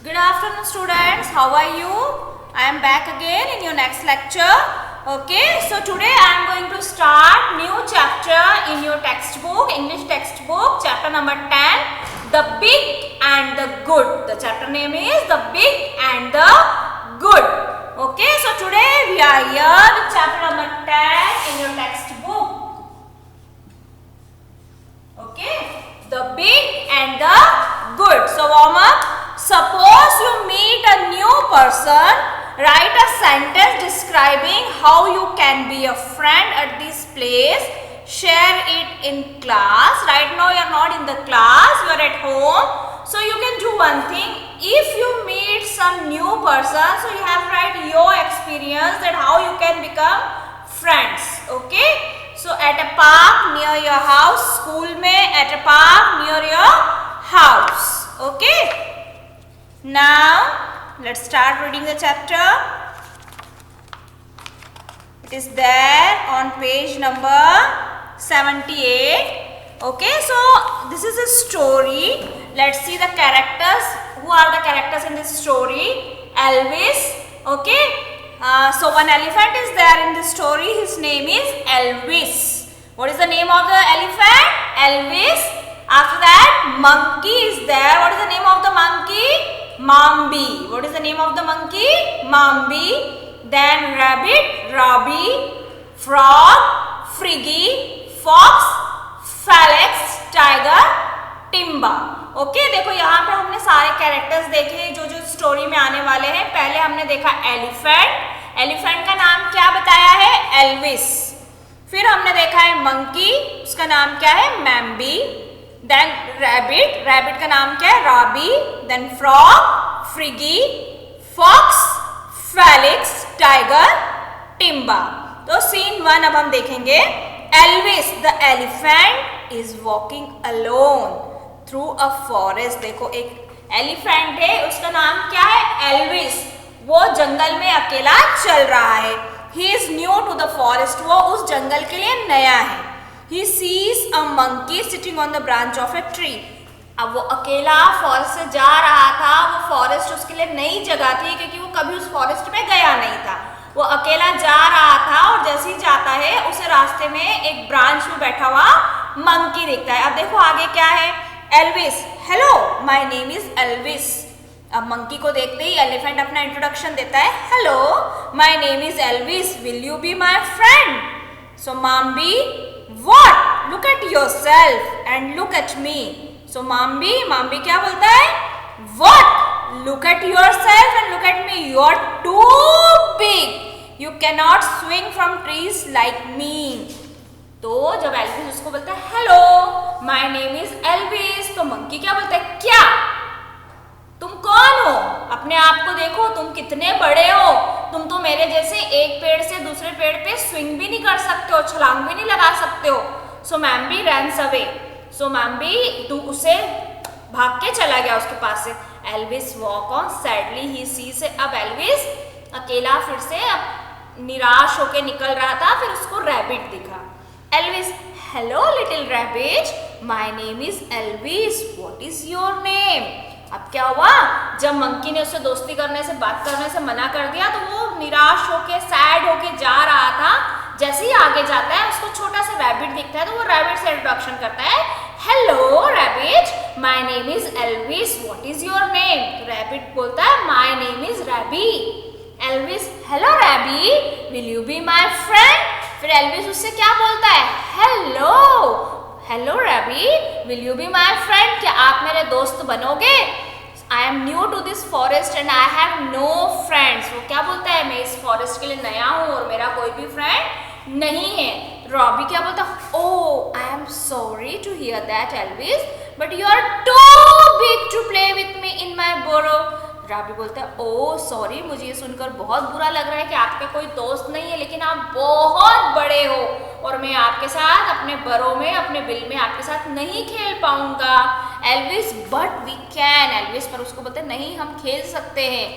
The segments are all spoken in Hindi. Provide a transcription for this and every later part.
Good afternoon students, how are you? I am back again in your next lecture. Okay, so today I am going to start new chapter in your textbook, English textbook, chapter number 10, The Big and the Good. The chapter name is The Big and the Good. Okay, so today we are here with chapter number 10 in your textbook. Okay, The Big and the Good. So warm up. Suppose you meet a new person, write a sentence describing how you can be a friend at this place, share it in class. Right now you are not in the class, you are at home. So you can do one thing. If you meet some new person, so you have to write your experience that how you can become friends. Okay. So at a park near your house, school mein at a park near your house. Okay. Now let's start reading the chapter. It is there on page number 78. Okay, so this is a story. Let's see the characters. Who are the characters in this story? Elvis. Okay, so one elephant is there in this story. His name is Elvis. What is the name of the elephant? Elvis. After that, monkey is there. What is the name of the monkey? Mambi. What is the name of the monkey? Mambi. Then rabbit, Robbie. Frog, Friggy. Fox, Felix. Tiger, Timba. Okay, देखो यहाँ पे हमने सारे कैरेक्टर्स देखे जो जो स्टोरी में आने वाले हैं. पहले हमने देखा एलिफेंट. एलिफेंट का नाम क्या बताया है? एल्विस. फिर हमने देखा है मंकी. उसका नाम क्या है? मैम्बी. Then rabbit. रैबिट का नाम क्या है? Robbie. Then frog, Friggy. Fox, Felix. Tiger, Timba. तो सीन 1 अब हम देखेंगे. Elvis the elephant is walking alone through a forest. देखो एक एलिफेंट है, उसका नाम क्या है? एल्विस. वो जंगल में अकेला चल रहा है. He is new to the forest. वो उस जंगल के लिए नया है. He sees a monkey sitting on the branch of a tree. अब वो अकेला फॉरेस्ट से जा रहा था. वो फॉरेस्ट उसके लिए नई जगह थी क्योंकि वो कभी उस फॉरेस्ट में गया नहीं था. वो अकेला जा रहा था और जैसे ही जाता है उसे रास्ते में एक ब्रांच में बैठा हुआ मंकी दिखता है. अब देखो आगे क्या है? Elvis. Hello, my name is Elvis. अब मंकी को देखते ही एलिफेंट अपना इंट्रोडक्शन देता है. Hello, my name is Elvis. Will you be my friend? So Mambi, what? Look at yourself and look at me. So Mambi क्या बोलता है? What? Look at yourself and look at me. You are too big. You cannot swing from trees like me. तो जब एल्विस उसको बोलता है hello, my name is Elvis, तो मंकी क्या बोलता है? क्या? तुम कौन हो? अपने आप को देखो, तुम कितने बड़े हो. तुम तो मेरे जैसे एक पेड़ से दूसरे पेड़ पे स्विंग भी नहीं कर सकते हो, छलांग भी नहीं लगा सकते हो. सो मैम्बी रन्स अवे. सो मैम्बी तू उसे भाग के चला गया उसके पास से. Elvis walk on sadly. He see से अब एल्विस अकेला फिर से अब निराश होके निकल रहा था. फिर उसको रैबिट दिखा. Elvis, hello little rabbit, my name is Elvis. What is your name? अब क्या हुआ? जब मंकी ने उससे दोस्ती करने से, बात करने से मना कर दिया तो वो निराश होके, सैड होके जा रहा था. जैसे ही आगे जाता है उसको छोटा सा रैबिट दिखता है तो वो रैबिट से इंट्रोडक्शन करता है. Hello rabbit, my name is Elvis. What is your name? तो रैबिट बोलता है my name is Rabby. Elvis, hello Rabby, will you be my friend? फिर एल्विस उससे क्या बोलता है? Hello Rabby, will you be my friend? क्या आप मेरे दोस्त बनोगे? I am new to this forest and I have no friends. वो क्या बोलता है? मैं इस फॉरेस्ट के लिए नया हूँ और मेरा कोई भी फ्रेंड नहीं है. रॉबी क्या बोलता है? Oh, I am sorry to hear that Elvis, but you are too big to play with me in my burrow. Robbie बोलता है ओह सॉरी, मुझे ये सुनकर बहुत बुरा लग रहा है कि आपके कोई दोस्त नहीं है, लेकिन आप बहुत बड़े हो और मैं आपके साथ अपने बरो में, अपने बिल में आपके साथ नहीं खेल पाऊंगा. Elvis, but we can. Elvis पर उसको बोलते नहीं, हम खेल सकते हैं.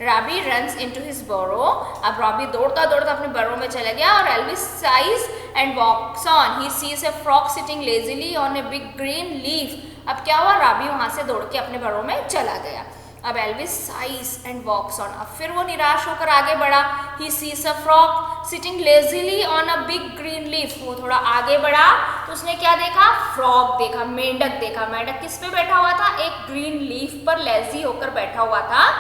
रॉबी रन्स इनटू हिज बरो. अब रॉबी दौड़ता दौड़ता अपने बरो में चला गया और Elvis sighs and walks on. He sees a frog sitting lazily on a big green leaf. अब क्या हुआ? रॉबी वहां से दौड़ के अपने बरो में चला गया. अब Elvis sighs and walks on, अब फिर वो निराश होकर आगे बढ़ा। He sees a frog sitting lazily on a big green leaf, वो थोड़ा आगे बढ़ा तो उसने क्या देखा, फ्रॉग देखा, मेंढक देखा। मेंढक किस पे बैठा हुआ था, एक ग्रीन लीफ पर लेजी होकर बैठा हुआ था।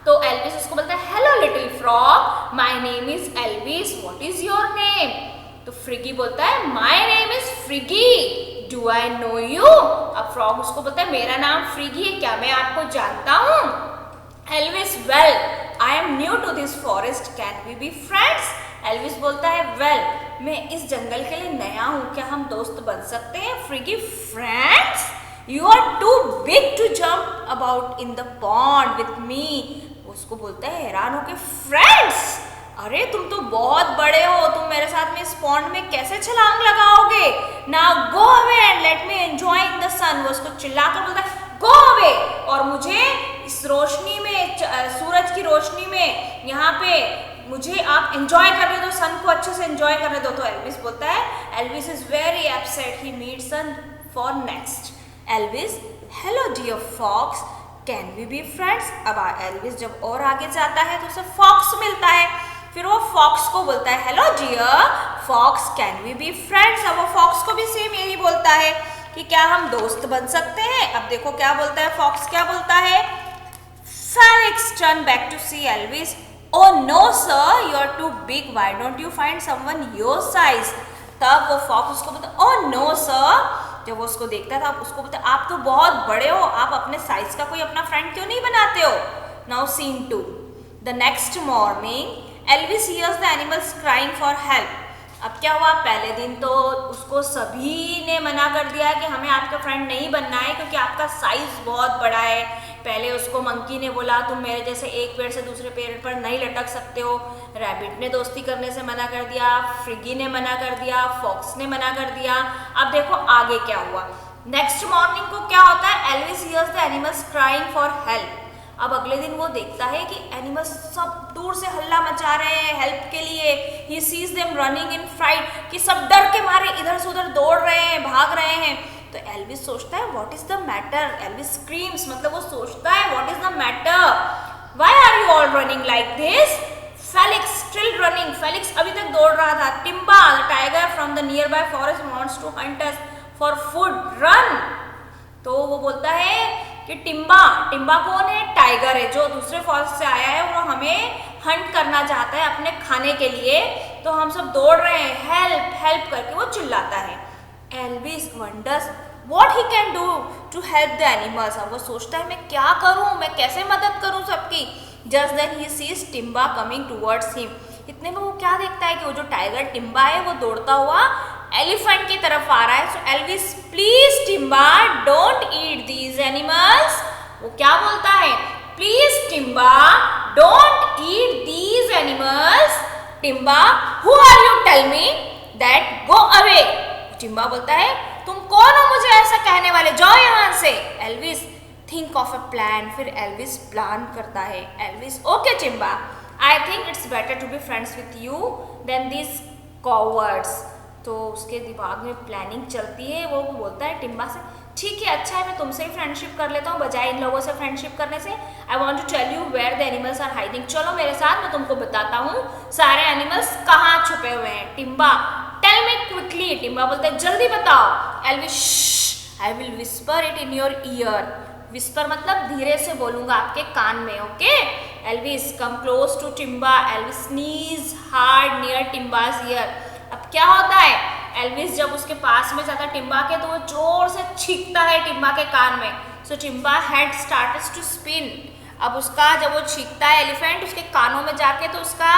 तो एल्विस उसको बोलता है hello little frog, my name is Elvis, what is your name. तो फ्रिगी बोलता है my name is Friggy, do I know you. अब फ्रॉग उसको बोलता है मेरा नाम फ्रिगी है, क्या मैं आपको जानता हूँ। Elvis well I am new to this forest, can we be friends. Elvis बोलता है वेल मैं इस जंगल के लिए नया हूँ, क्या हम दोस्त बन सकते हैं। Friggy friends, you are too big to jump about in the pond with me. उसको बोलता है हैरान होके फ्रेंड्स, अरे तुम तो बहुत बड़े हो, तुम मेरे साथ में इस पॉन्ड में कैसे छलांग लगाओगे। Now go away and let me enjoy in the sun. वो उसको चिल्लाकर बोलता है गो अवे, और मुझे इस रोशनी में, सूरज की रोशनी में यहाँ पे मुझे आप एंजॉय करने दो, सन को अच्छे से एंजॉय करने दो। तो एल्विस बोलता है Elvis is very upset, he meet son for next. Elvis hello dear fox, can we be friends. अब एल्विस जब और आगे जाता है तो उसे फॉक्स मिलता है, फिर वो फॉक्स को बोलता है hello dear fox, can we be friends. अब वो फॉक्स को भी सेम यही बोलता है कि क्या हम दोस्त बन सकते हैं। अब देखो क्या बोलता है फॉक्स, क्या बोलता है, Felix turn back to see Elvis, oh no sir you are too big, why don't you find someone your size. तब वो फॉक्स उसको बोलता है ओ नो सर, जब वो उसको देखता था उसको बोलता आप तो बहुत बड़े हो, आप अपने साइज का कोई अपना फ्रेंड क्यों नहीं बनाते हो। Now scene 2, the next morning Elvis hears the animals crying for help. अब क्या हुआ, पहले दिन तो उसको सभी ने मना कर दिया कि हमें आपका फ्रेंड नहीं बनना है क्योंकि आपका साइज बहुत बड़ा है। पहले उसको मंकी ने बोला तुम मेरे जैसे एक पेड़ से दूसरे पेड़ पर नहीं लटक सकते हो। रैबिट ने दोस्ती करने से मना कर दिया, फ्रिगी ने मना कर दिया, फॉक्स ने मना कर दिया। अब देखो आगे क्या हुआ। नेक्स्ट मॉर्निंग को क्या होता है, Elvis hears the animals crying for help. अब अगले दिन वो देखता है कि एनिमल्स सब दूर से हल्ला मचा रहे हैं हेल्प के लिए। He sees them running in fright, कि सब डर के मारे इधर से उधर दौड़ रहे हैं, भाग रहे हैं। तो एल्विस सोचता है what is the matter, Elvis screams, मतलब वो सोचता है what is the matter, why are you all running like this. Felix still running, Felix अभी तक दौड़ रहा था। Timba the tiger from the nearby forest wants to hunt us for food, run. तो वो बोलता है कि टिम्बा, टिम्बा कौन है, टाइगर है जो दूसरे फॉरेस्ट से आया है, वो हमें हंट करना चाहता है अपने खाने के लिए। तो हम सब दौड़ रहे हैं, हेल्प हेल्प करके वो चिल्लाता है। Elvis wonders what he can do to help the animals. अब वो सोचता है मैं क्या करूं, मैं कैसे मदद करूं सबकी। Just then he sees Timba coming towards him. इतने में वो क्या देखता है कि वो जो टाइगर टिम्बा है वो दौड़ता हुआ एलिफेंट की तरफ आ रहा है। So Elvis please Timba don't eat these animals. वो क्या बोलता है, please Timba don't eat these animals. Timba who are you tell me that, go away. Timba बोलता है तुम कौन हो मुझे ऐसा कहने वाले, जाओ यहाँ से। Elvis think of a plan, फिर एल्विस प्लान करता है। Elvis okay Timba, I think it's better to be friends with you then this cowards. तो उसके दिमाग में प्लानिंग चलती है, वो बोलता है टिम्बा से ठीक है अच्छा है मैं तुमसे ही फ्रेंडशिप कर लेता हूँ बजाय इन लोगों से फ्रेंडशिप करने से। I want to tell you where the animals are hiding, चलो मेरे साथ मैं तुमको बताता हूँ सारे एनिमल्स कहाँ छुपे हुए हैं। Timba tell me quickly, Timba बोलता है जल्दी बताओ। Elvis I will whisper it in your ear. Whisper मतलब धीरे से बोलूंगा आपके कान में, okay. Elvis come close to Timba, Elvis sneeze hard near Timba's ear. अब क्या होता है, एल्विस जब उसके पास में जाता है टिम्बा के तो वो जोर से छींकता है टिम्बा के कान में। So Timba head starts to spin. अब उसका जब वो छींकता है एलिफेंट उसके कानों में जाके तो उसका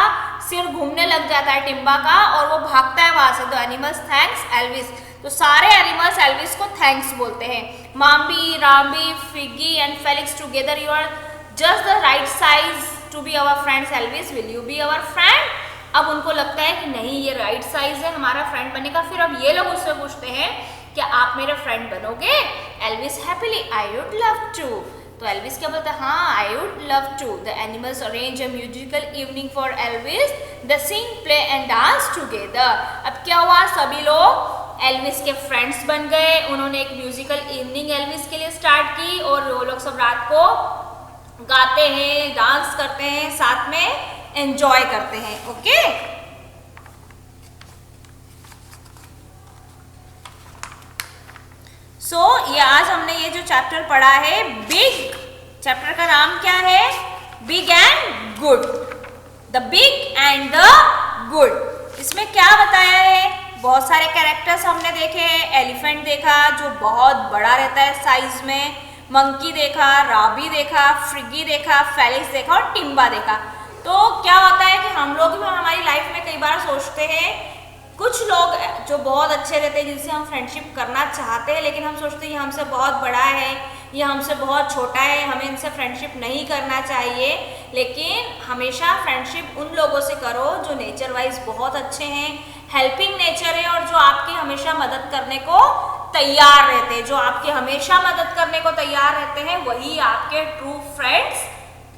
सिर घूमने लग जाता है टिम्बा का और वो भागता है वहां से। द एनिमल्स थैंक्स एल्विस, तो सारे एनिमल्स एल्विस को थैंक्स बोलते हैं। Mambi, Rambi, Friggy and Felix together you are just the right size to be our friends. Elvis will you be our friend. अब उनको लगता है कि नहीं ये राइट साइज है हमारा फ्रेंड बनने का। फिर अब ये लोग उससे पूछते हैं क्या आप मेरे फ्रेंड बनोगे। Elvis happily I would love to. तो एल्विस क्या बोलता है, हाँ I would love to. The animals arrange a musical evening for Elvis, the sing play and dance together. अब क्या हुआ, सभी लोग एल्विस के फ्रेंड्स बन गए। उन्होंने एक म्यूजिकल इवनिंग एल्विस के लिए स्टार्ट की और वो लोग सब रात को गाते हैं, डांस करते हैं, साथ में एंजॉय करते हैं। ओके, सो ये आज हमने ये जो चैप्टर पढ़ा है, बिग, चैप्टर का नाम क्या है? Big and good, the big and the good. इसमें क्या बताया है? बहुत सारे कैरेक्टर्स हमने देखे हैं। एलिफेंट देखा जो बहुत बड़ा रहता है साइज में, मंकी देखा, राबी देखा, फ्रिगी देखा, फेलिक्स देखा और टिम्बा देखा। तो क्या होता है कि हम लोग भी हमारी लाइफ में कई बार सोचते हैं, कुछ लोग जो बहुत अच्छे रहते हैं जिनसे हम फ्रेंडशिप करना चाहते हैं, लेकिन हम सोचते हैं ये हमसे बहुत बड़ा है, ये हमसे बहुत छोटा है, हमें इनसे फ्रेंडशिप नहीं करना चाहिए। लेकिन हमेशा फ्रेंडशिप उन लोगों से करो जो नेचर वाइज बहुत अच्छे हैं, हेल्पिंग नेचर है और जो आपकी हमेशा मदद करने को तैयार रहते हैं। जो आपकी हमेशा मदद करने को तैयार रहते हैं वही आपके ट्रू फ्रेंड्स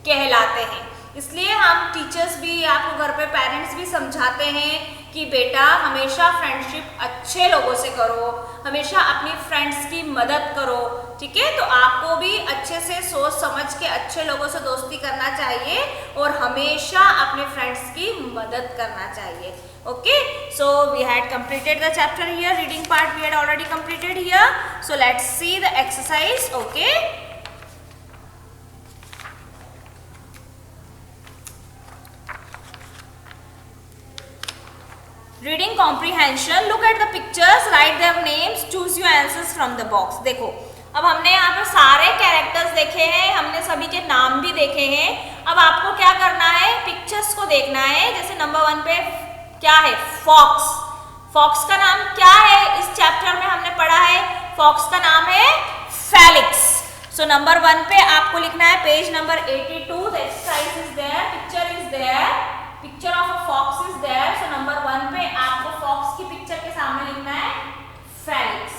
कहलाते हैं। इसलिए हम टीचर्स भी, आपको घर पे पेरेंट्स भी समझाते हैं कि बेटा हमेशा फ्रेंडशिप अच्छे लोगों से करो, हमेशा अपनी फ्रेंड्स की मदद करो, ठीक है। तो आपको भी अच्छे से सोच समझ के अच्छे लोगों से दोस्ती करना चाहिए और हमेशा अपने फ्रेंड्स की मदद करना चाहिए। Okay, so we had completed the chapter here, reading part we had already completed here. So let's see the exercise. Okay, reading comprehension, look at the pictures, right their names, choose your answers from the box. देखो, अब हमने यहाँ पर सारे कैरेक्टर्स देखे हैं, हमने सभी के नाम भी देखे हैं। अब आपको क्या करना है? पिक्चर्स को देखना है। जैसे नंबर 1 पे क्या है? फॉक्स। फॉक्स का नाम क्या है? इस चैप्टर में हमने पढ़ा है, फॉक्स का नाम है फेलिक्स। सो नंबर 1 पे आपको लिखना है, page number 82, the exercise is there, picture is there, picture of a fox is there. So number 1 पे आपको फॉक्स की पिक्चर के सामने लिखना है Felix,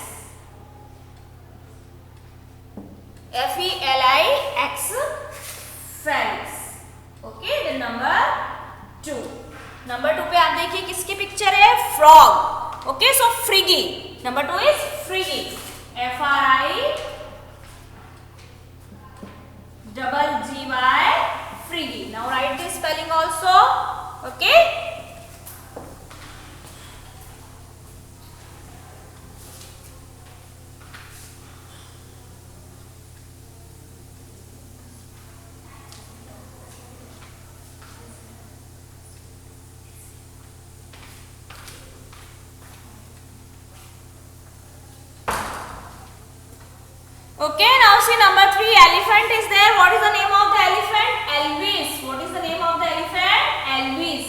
FELIX, Felix. Okay, then number 2, number 2 पे आप देखिए किसकी पिक्चर है? Frog. Okay, so Friggy, number 2 is Friggy, FRIGGY, Friggy. Now write the spelling also. Okay, okay, now see number 3, elephant is there. What is the name of the elephant? Elvis. What is the name of the elephant? Elvis.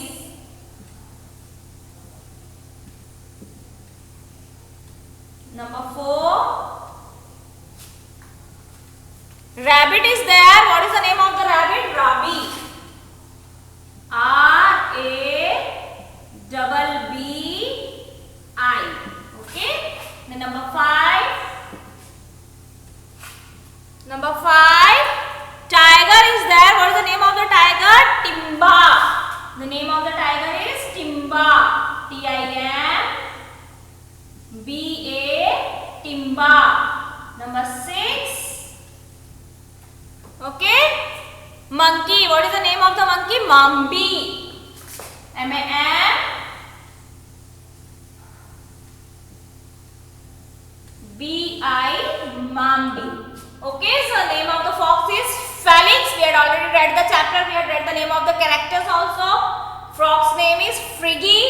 Number 4, rabbit is there. What is the name of the rabbit? Rabi, RABBI. Okay, then number 5, tiger is there. What is the name of the tiger? Timba. The name of the tiger is Timba, TIMBA, Timba. Number 6, okay, monkey. What is the name of the monkey? Mambi, MAMBI, Mambi. Okay, so name of the fox is Felix. We had already read the chapter. We had read the name of the characters also. Frog's name is Friggy.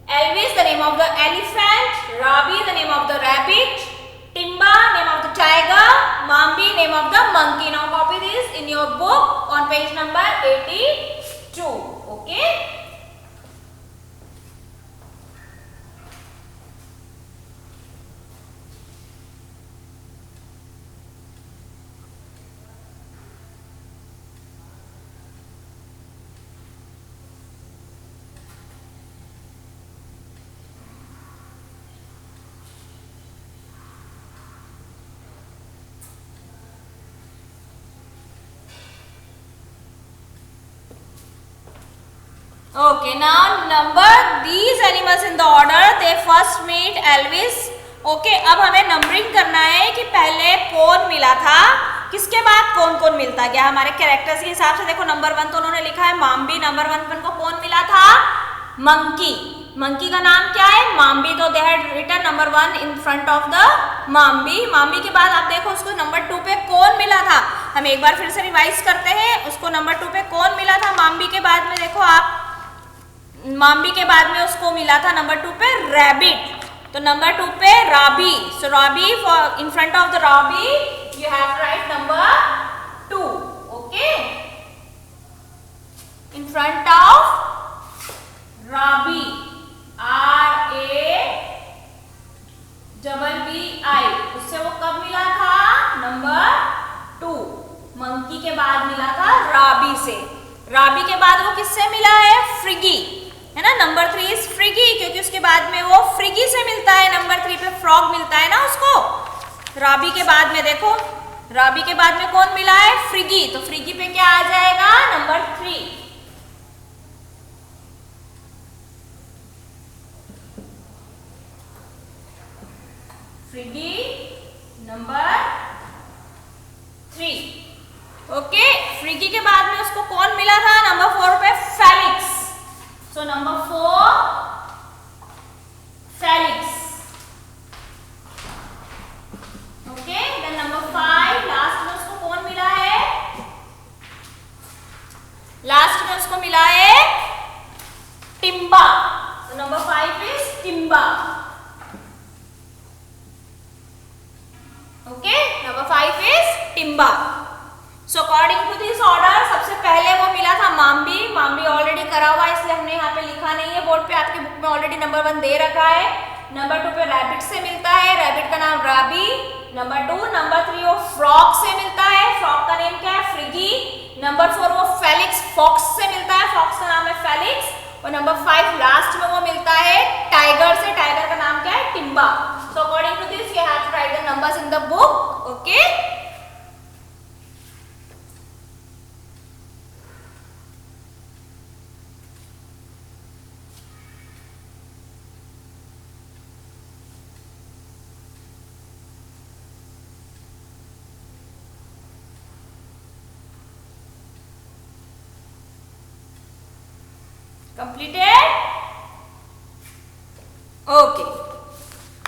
Elvis, the name of the elephant. Rabi, the name of the rabbit. Timba, name of the tiger. Mambi, name of the monkey. Now copy this in your book on page number 82. Okay. Okay, now number these animals in the order. They first meet Elvis. Okay, अब हमें नंबरिंग करना है कि पहले कौन मिला था, किसके बाद कौन कौन मिलता गया हमारे कैरेक्टर्स के हिसाब से। देखो नंबर 1 तो उन्होंने लिखा है माम्बी, नंबर 1 को कौन मिला था, मंकी। मंकी का नाम क्या है, माम्बी, तो they had written number 1 in front of the Mambi. Mambi के बाद आप देखो उसको नंबर 2 पे कौन मिला था, हम एक बार फिर से रिवाइज करते हैं। उसको नंबर 2 पे कौन मिला था माम्बी के बाद में, देखो आप माम्बी के बाद में उसको मिला था नंबर 2 पे रैबिट, तो नंबर 2 पे Rabbi. So Rabbi for in front of the Rabbi you have to write number 2, okay, in front of Rabbi, RABBI, उससे वो कब मिला था, नंबर 2। मंकी के बाद मिला था राबी से, राबी के बाद वो किससे मिला है, फ्रिगी, है ना। नंबर 3 इज फ्रिगी, क्योंकि उसके बाद में वो फ्रिगी से मिलता है, नंबर 3 पे फ्रॉग मिलता है ना उसको। राबी के बाद में देखो, राबी के बाद में कौन मिला है, फ्रिगी, तो फ्रिगी पे क्या आ जाएगा, number 3। Friggy number 3, okay. Friggy के बाद में उसको कौन मिला था, नंबर 4 पे Felix, so number 4 Felix, okay. Then number 5 last में उसको कौन मिला है, लास्ट में उसको मिला है Timba, so number 5 is Timba, okay, number 5 is Timba. so according to this order सबसे पहले वो मिला था माम्बी, माम्बी ऑलरेडी करा हुआ है इसलिए हमने यहाँ पे लिखा नहीं है बोर्ड पे, आपके बुक में ऑलरेडी नंबर 1 दे रखा है। नंबर 2 पे रैबिट से मिलता है, रैबिट का नाम राबी। नंबर 2, नंबर 3 वो फ्रॉग से मिलता है, फ्रॉग का नेम क्या है, फ्रिगी। नंबर 4 वो फेलिक्स, फॉक्स से मिलता है, फॉक्स का नाम है फेलिक्स। और नंबर 5 लास्ट में वो मिलता है टाइगर से, टाइगर का नाम क्या है, Timba. So according to this you have to write the numbers in the book, okay. Completed? Okay.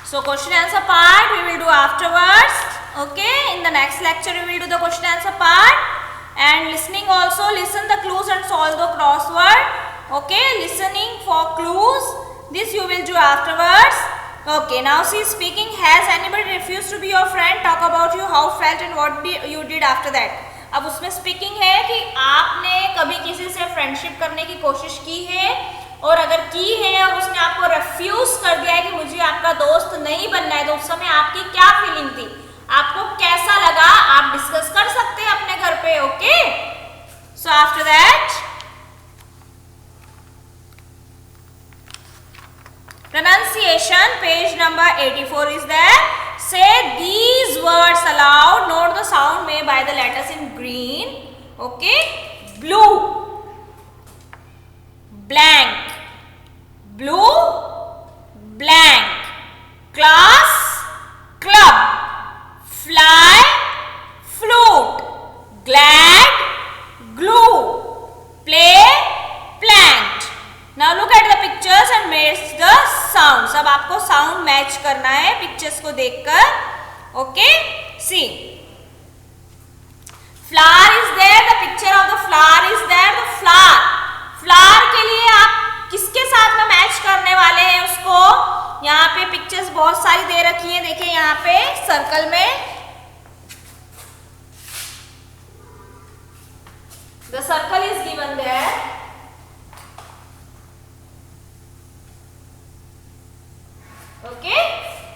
So question answer part we will do afterwards. Okay. In the next lecture we will do the question answer part. And listening also, listen the clues and solve the crossword. Okay. Listening for clues. This you will do afterwards. Okay. Now see speaking. Has anybody refused to be your friend? Talk about you, how felt and what you did after that. अब उसमें स्पीकिंग है कि आपने कभी किसी से फ्रेंडशिप करने की कोशिश की है, और अगर की है और उसने आपको रिफ्यूज कर दिया है कि मुझे आपका दोस्त नहीं बनना है, तो उस समय आपकी क्या फीलिंग थी, आपको कैसा लगा, आप डिस्कस कर सकते हैं अपने घर पे, okay. So after that pronunciation, page number 84 is there. Say these words aloud. Note the sound made by the letters in green. Okay. Blue, blank, blue, blank, class, club, fly, flute, glad, glue, play, plant. Now look at the pictures and match the sounds. अब आपको साउंड मैच करना है पिक्चर्स को देखकर, okay. See flower is there, the picture of the flower is there, the flower, flower के लिए आप किसके साथ में मैच करने वाले हैं उसको, यहाँ पे पिक्चर्स बहुत सारी दे रखी है, देखिए यहाँ पे सर्कल में the circle is given there. Okay,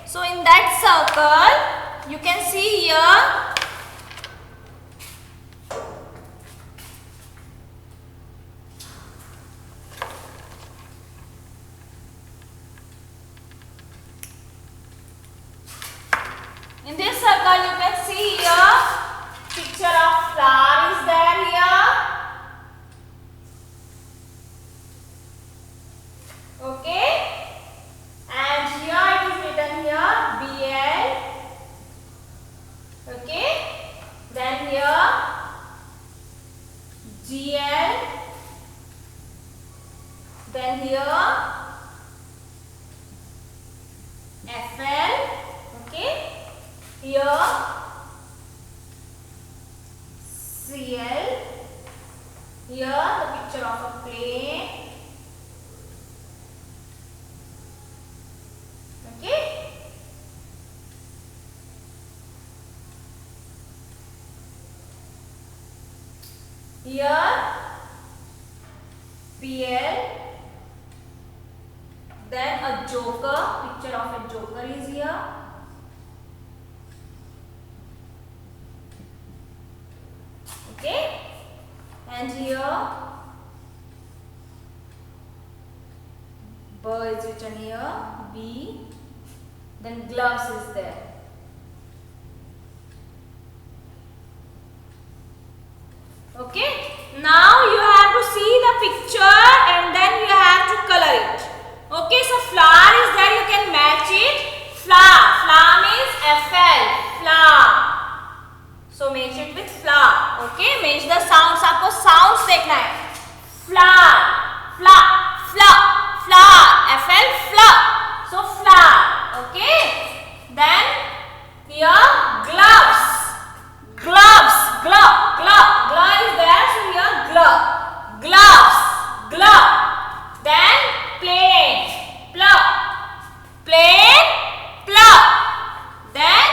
so in that circle you can see here in this circle you can see here picture of flower is there here, GL, then here FL, okay, here CL, here the picture of a plane, okay, here PL, then a joker, picture of a joker is here, okay, and here bird is written here, B, then gloves is there. Okay, now you have to see the picture and then you have to color it. Okay, so flower is there, you can match it. Flower, flower means FL, flower. So match it with flower. Okay, match the sounds. आपको sounds देखना है. Flower, flower, flower, flower, FL, flower. So flower. Okay, then here gloves, gloves, glove, glove, glove is there. So here glove, gloves, glove. Then plane, plug, plane, plug. Then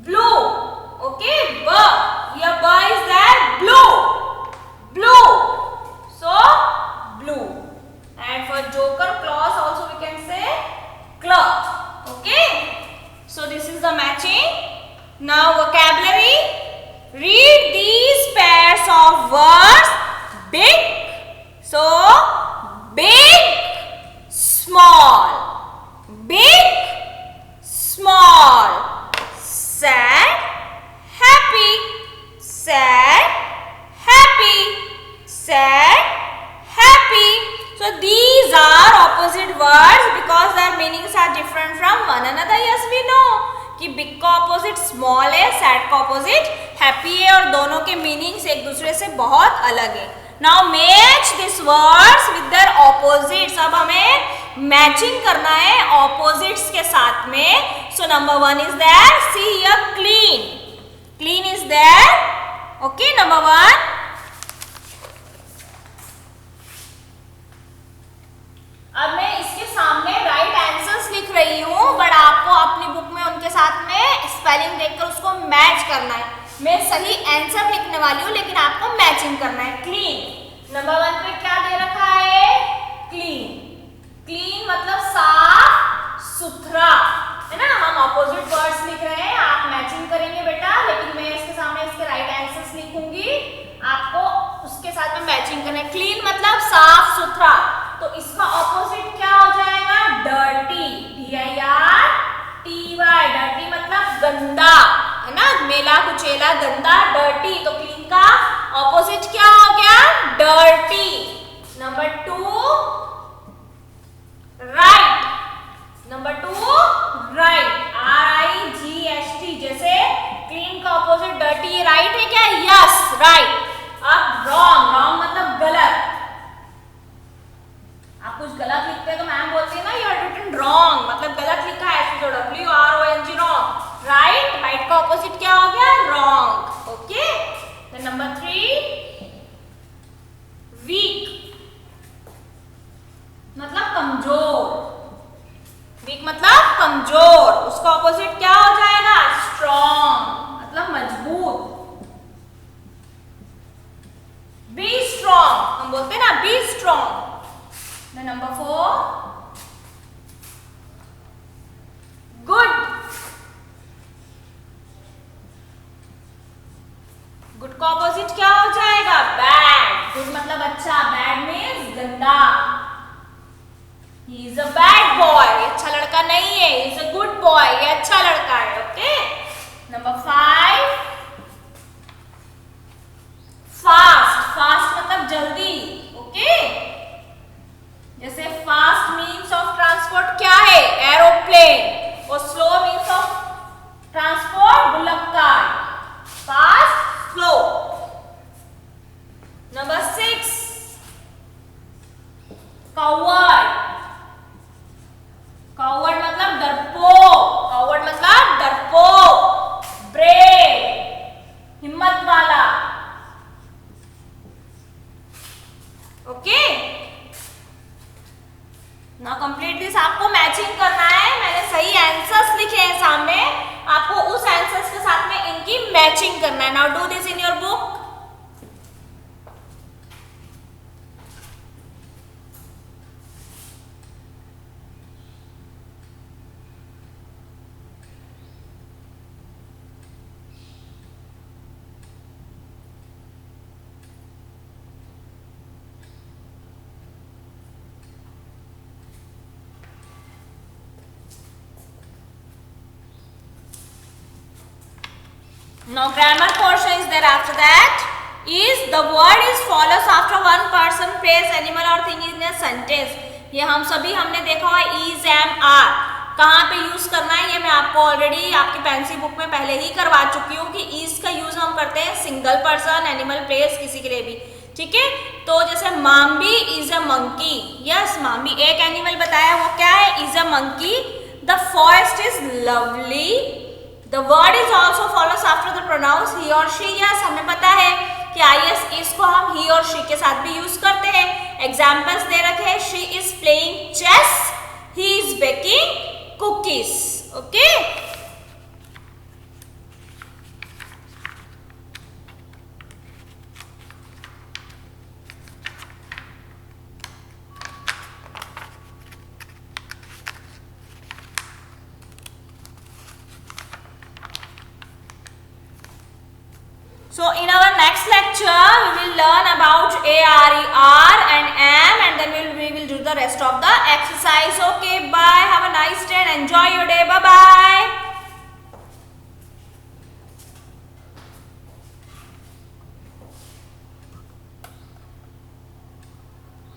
blue, okay, bird, here bird is there, blue, blue, so blue. And for joker claws also we can say claw, okay. So this is the matching. Now vocabulary, read these pairs of words. Big, so big, small, big, small, sad, happy, sad, happy, sad, happy. So these are opposite words because their meanings are different from one another. Yes, we know कि big का opposite small है, sad का opposite happy है और दोनों के meanings एक दूसरे से बहुत अलग है. Now match these words with their opposites. अब हमें matching करना है opposites के साथ में. So number 1 is there. See here, clean. Clean is there. Okay, number 1. अब मैं इसके सामने राइट आंसर्स लिख रही हूँ, बट आपको अपनी बुक में उनके साथ में स्पेलिंग देखकर उसको मैच करना है. मैं सही आंसर लिखने वाली हूँ लेकिन आपको मैचिंग करना है. क्लीन, नंबर 1 पे क्या दे रखा है? क्लीन. क्लीन मतलब साफ सुथरा, है ना. हम ऑपोजिट वर्ड्स लिख रहे हैं, आप मैचिंग करेंगे बेटा, लेकिन मैं इसके सामने इसके राइट आंसर्स लिखूंगी, आपको उसके साथ में मैचिंग करना है. क्लीन मतलब साफ सुथरा, तो इसका ऑपोजिट क्या हो जाएगा? Dirty, DIRTY. डर्टी मतलब गंदा, है ना, मेला कुचेला गंदा, डर्टी. तो क्लीन का ऑपोजिट क्या हो गया? Dirty. Number 2 right. Number 2 right, RIGHT. जैसे क्लीन का ऑपोजिट डर्टी, राइट है क्या? Yes, right. अब रॉन्ग, रॉन्ग मतलब गलत. आप कुछ गलत लिखते हैं तो मैम बोलती है ना यू आर रिटन रॉन्ग, मतलब गलत लिखा है, WRONG, रॉन्ग. राइट, राइट का ऑपोजिट क्या हो गया? Wrong. Okay. Then number 3 weak मतलब कमजोर. वीक मतलब कमजोर, उसका ऑपोजिट क्या हो जाएगा? स्ट्रॉन्ग मतलब मजबूत. बी स्ट्रॉन्ग, हम बोलते हैं ना be strong. The number 4 good. Good का ऑपोजिट क्या हो जाएगा? बैड. गुड मतलब अच्छा, बैड मीन्स गंदा. He is a bad boy. ये अच्छा लड़का नहीं है. He is a good boy. ये अच्छा लड़का है. ओके. Number 5 fast. फास्ट मतलब जल्दी. ओके. जैसे फास्ट मीन्स ऑफ ट्रांसपोर्ट क्या है? एरोप्लेन. और slow means of transport sketching करना है. Now do this in your book. Now grammar portion is there. After that is the word is follows after one person, place, animal or thing in a sentence. ये हम सभी हमने देखा हुआ is, am, are कहाँ पे यूज करना है. ये मैं आपको ऑलरेडी आपकी पेंसिल बुक में पहले ही करवा चुकी हूँ कि is का यूज हम करते हैं सिंगल पर्सन, एनिमल, प्लेस किसी के लिए भी. ठीक है. तो जैसे माम्बी इज अ मंकी. यस, माम्बी एक एनिमल बताया, वो क्या है? Is a monkey. The forest is lovely. The word is also follows after the pronouns he or she. Yes, हमें पता है कि is इसको हम he और she के साथ भी यूज करते हैं. Examples दे रखे हैं. She is playing chess. He is baking cookies. Okay. So in our next lecture we will learn about are and am, and then we will do the rest of the exercise. Okay, bye. Have a nice day and enjoy your day. Bye bye.